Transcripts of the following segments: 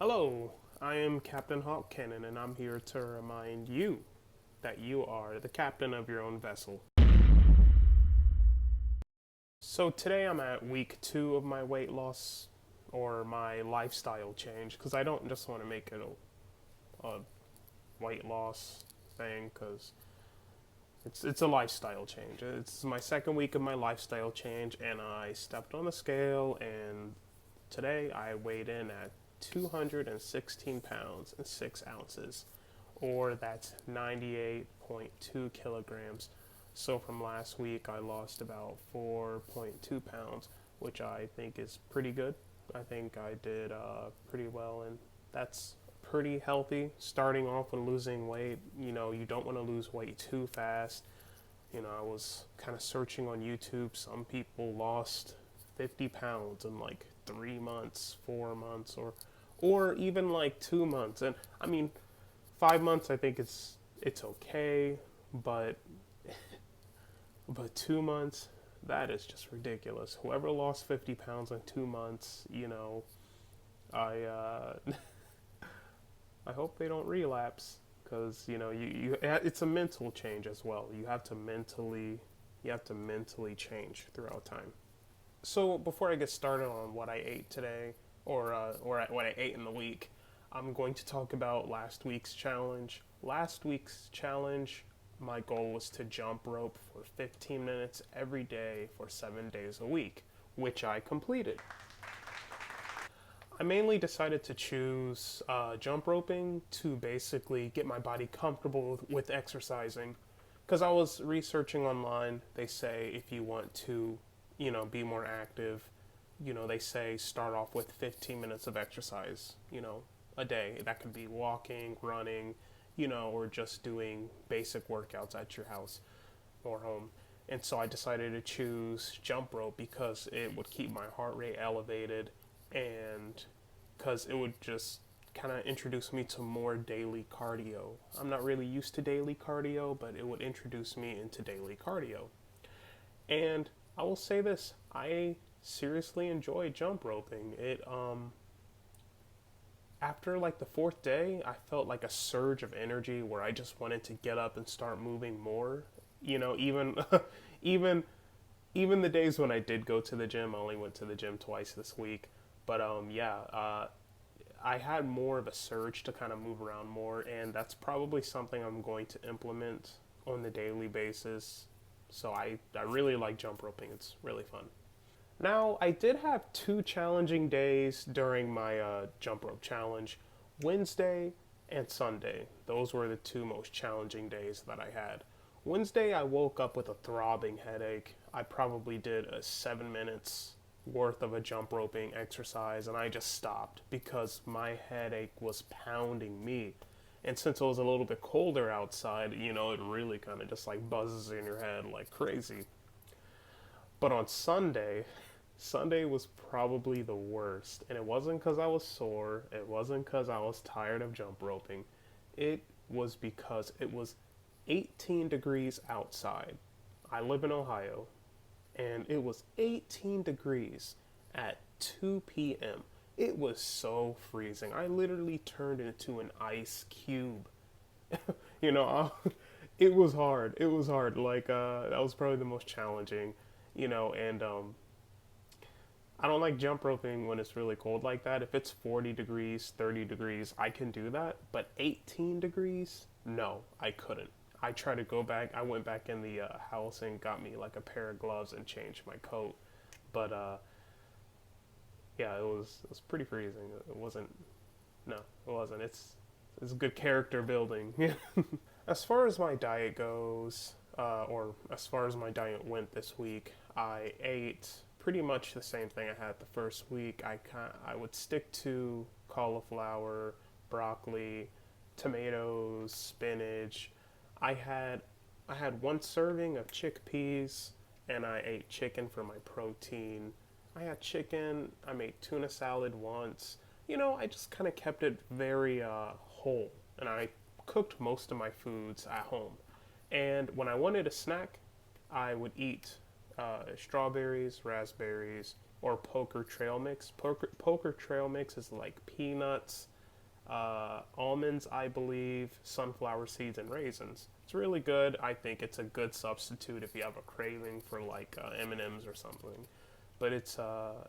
Hello, I am Captain Hawk Cannon, and I'm here to remind you that you are the captain of your own vessel. So today I'm at week 2 of my weight loss or my lifestyle change because I don't just want to make it a weight loss thing because it's a lifestyle change. It's my second week of my lifestyle change, and I stepped on the scale, and today I weighed in at 216 pounds and 6 ounces, or that's 98.2 kilograms. So from last week, I lost about 4.2 pounds, which I think is pretty good. I think I did pretty well, and that's pretty healthy. Starting off with losing weight, you don't want to lose weight too fast. I was kind of searching on YouTube. Some people lost 50 pounds in like 3 months, 4 months, or even like 2 months. And I mean, 5 months, I think it's okay, but 2 months, that is just ridiculous. Whoever lost 50 pounds in 2 months, I I hope they don't relapse because you it's a mental change as well. You have to mentally change throughout time. So before I get started on what I ate today, or what I ate in the week, I'm going to talk about last week's challenge. Last week's challenge, my goal was to jump rope for 15 minutes every day for 7 days a week, which I completed. I mainly decided to choose jump roping to basically get my body comfortable with exercising. Because I was researching online, they say if you want to, be more active, they say start off with 15 minutes of exercise, a day. That could be walking, running, or just doing basic workouts at your house or home. And so I decided to choose jump rope because it would keep my heart rate elevated, and because it would just kind of introduce me to more daily cardio. I'm not really used to daily cardio, but it would introduce me into daily cardio. And I will say this, I seriously enjoy jump roping. It After like the fourth day, I felt like a surge of energy where I just wanted to get up and start moving more. Even even even the days when I did go to the gym, I only went to the gym twice this week. But I had more of a surge to kind of move around more, and that's probably something I'm going to implement on the daily basis. So I really like jump roping. It's really fun. Now, I did have two challenging days during my jump rope challenge. Wednesday and Sunday. Those were the two most challenging days that I had. Wednesday, I woke up with a throbbing headache. I probably did a 7 minutes worth of a jump roping exercise, and I just stopped because my headache was pounding me. And since it was a little bit colder outside, it really kind of just like buzzes in your head like crazy. But on Sunday was probably the worst. And it wasn't because I was sore, it wasn't because I was tired of jump roping. It was because it was 18 degrees outside. I live in Ohio, and it was 18 degrees at 2 p.m. It was so freezing. I literally turned into an ice cube. you know, it was hard. It was hard. Like that was probably the most challenging. And I don't like jump roping when it's really cold like that. If it's 40 degrees, 30 degrees, I can do that. But 18 degrees, no, I couldn't. I tried to go back. I went back in the house and got me like a pair of gloves and changed my coat. But yeah, it was pretty freezing. It wasn't. No, it wasn't. It's good character building. As far as my diet goes, or as far as my diet went this week, I ate pretty much the same thing I had the first week. I would stick to cauliflower, broccoli, tomatoes, spinach. I had I had one serving of chickpeas, and I ate chicken for my protein. I had chicken. I made tuna salad once. I just kind of kept it very whole, and I cooked most of my foods at home. And when I wanted a snack, I would eat strawberries, raspberries, or poker trail mix. Poker trail mix is like peanuts, almonds, I believe, sunflower seeds, and raisins. It's really good. I think it's a good substitute if you have a craving for like M&Ms or something. But it's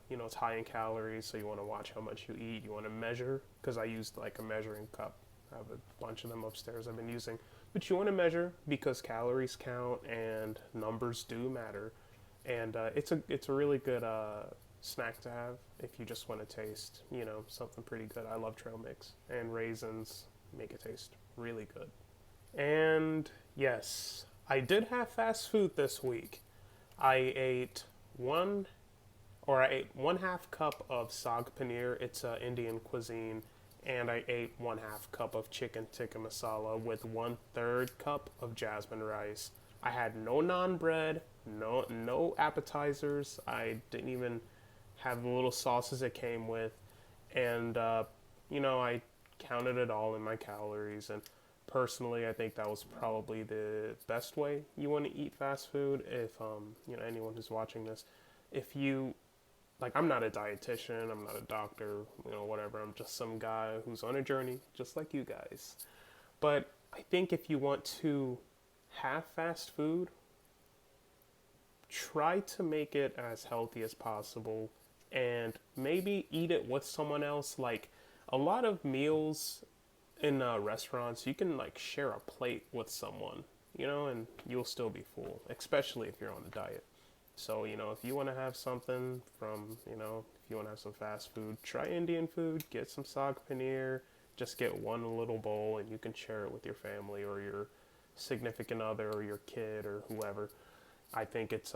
it's high in calories, so you want to watch how much you eat. You want to measure, because I used like a measuring cup. I have a bunch of them upstairs I've been using. But you want to measure because calories count and numbers do matter. And it's a really good snack to have if you just want to taste, something pretty good. I love trail mix, and raisins make it taste really good. And yes, I did have fast food this week. I ate one I ate 1/2 cup of saag paneer. It's Indian cuisine, and I ate 1/2 cup of chicken tikka masala with 1/3 cup of jasmine rice. I had no naan bread, no appetizers. I didn't even have the little sauces it came with, and I counted it all in my calories. And personally, I think that was probably the best way you want to eat fast food. If anyone who's watching this, if you like, I'm not a dietitian, I'm not a doctor, whatever. I'm just some guy who's on a journey, just like you guys. But I think if you want to have fast food, try to make it as healthy as possible and maybe eat it with someone else. Like, a lot of meals in restaurants, you can like share a plate with someone, and you'll still be full, especially if you're on a diet. So, if you want to have something from, if you want to have some fast food, try Indian food, get some saag paneer, just get one little bowl and you can share it with your family or your significant other or your kid or whoever. I think it's,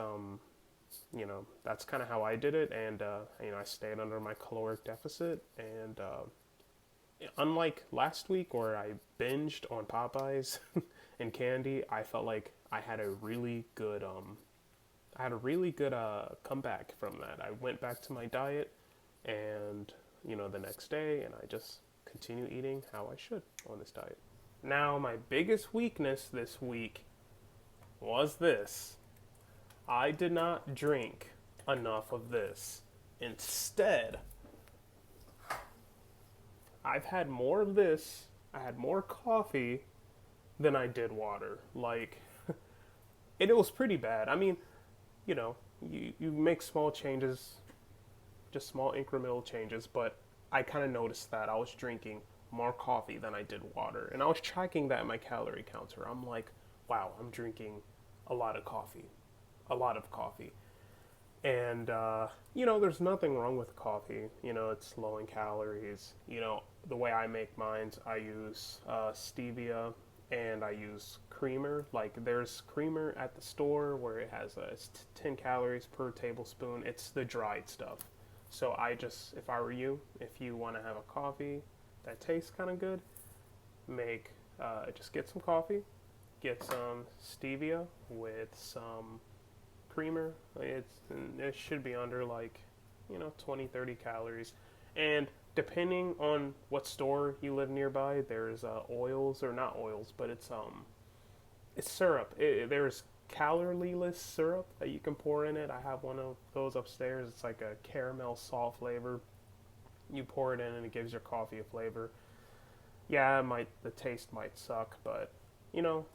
that's kind of how I did it. And, I stayed under my caloric deficit. And unlike last week where I binged on Popeyes and candy, I felt like I had a really good, comeback from that. I went back to my diet, and the next day, and I just continue eating how I should on this diet. Now, my biggest weakness this week was this: I did not drink enough of this. Instead, I've had more of this. I had more coffee than I did water. Like, it was pretty bad. I mean, you make small changes, just small incremental changes, but I kind of noticed that I was drinking more coffee than I did water. And I was tracking that in my calorie counter. I'm like, wow, I'm drinking a lot of coffee. A lot of coffee. And, there's nothing wrong with coffee. It's low in calories. The way I make mine, I use stevia and I use creamer. Like, there's creamer at the store where it has 10 calories per tablespoon. It's the dried stuff. So if I were you, if you want to have a coffee that tastes kind of good, just get some coffee, get some stevia with some creamer. It should be under 20, 30 calories. And depending on what store you live nearby, there's oils, or not oils, but it's syrup. There's calorie-less syrup that you can pour in it. I have one of those upstairs. It's like a caramel salt flavor. You pour it in and it gives your coffee a flavor. Yeah, the taste might suck, but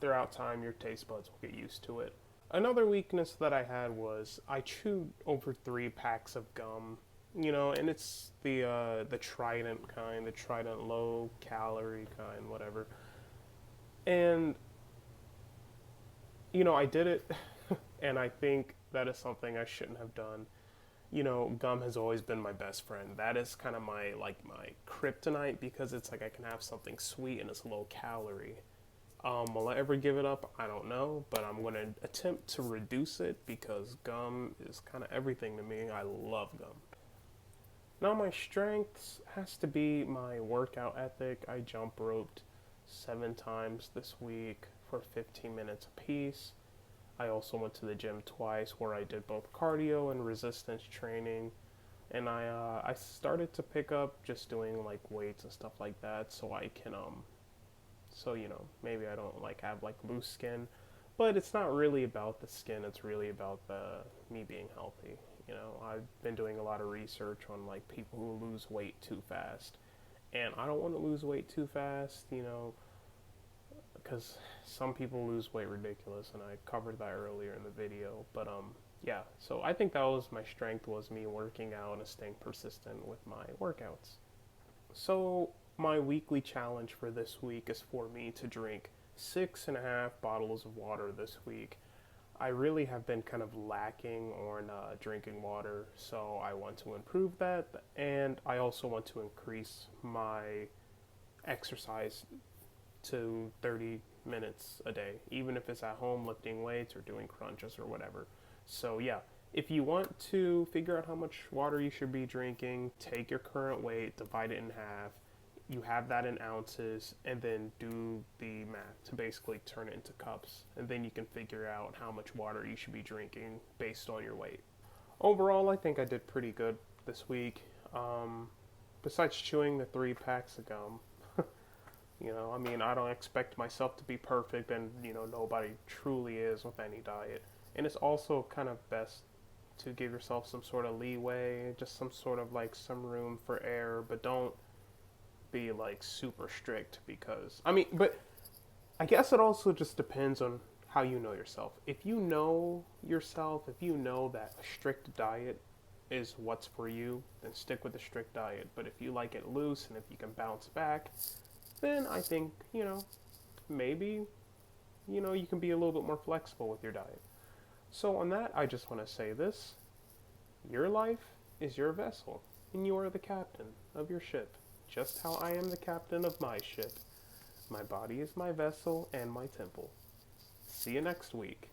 throughout time your taste buds will get used to it. Another weakness that I had was I chewed over 3 packs of gum, and it's the Trident kind, the Trident low calorie kind, whatever. And I did it, and I think that is something I shouldn't have done. Gum has always been my best friend. That is kind of my kryptonite, because it's like I can have something sweet and it's low calorie. Will I ever give it up? I don't know, but I'm going to attempt to reduce it because gum is kind of everything to me. I love gum. Now, my strengths has to be my workout ethic. I jump roped 7 times this week for 15 minutes apiece. I also went to the gym twice where I did both cardio and resistance training. And I started to pick up just doing weights and stuff like that, so I can maybe I don't have loose skin, but it's not really about the skin. It's really about me being healthy. I've been doing a lot of research on people who lose weight too fast, And I don't want to lose weight too fast, because some people lose weight ridiculous, and I covered that earlier in the video. But yeah. So I think that was my strength, was me working out and staying persistent with my workouts. So my weekly challenge for this week is for me to drink 6.5 bottles of water this week. I really have been kind of lacking on drinking water, so I want to improve that, and I also want to increase my exercise to 30 minutes a day, even if it's at home lifting weights or doing crunches or whatever. So, yeah, if you want to figure out how much water you should be drinking, take your current weight, divide it in half. You have that in ounces, and then do the math to basically turn it into cups. And then you can figure out how much water you should be drinking based on your weight. Overall, I think I did pretty good this week. Besides chewing the 3 packs of gum, I mean, I don't expect myself to be perfect, and, nobody truly is with any diet. And it's also kind of best to give yourself some sort of leeway, just some sort of like some room for error, but don't be like super strict, because, I mean, but I guess it also just depends on how you know yourself. If you know yourself, if you know that a strict diet is what's for you, then stick with the strict diet. But if you like it loose and if you can bounce back, then I think, maybe, you can be a little bit more flexible with your diet. So on that, I just want to say this. Your life is your vessel, and you are the captain of your ship, just how I am the captain of my ship. My body is my vessel and my temple. See you next week.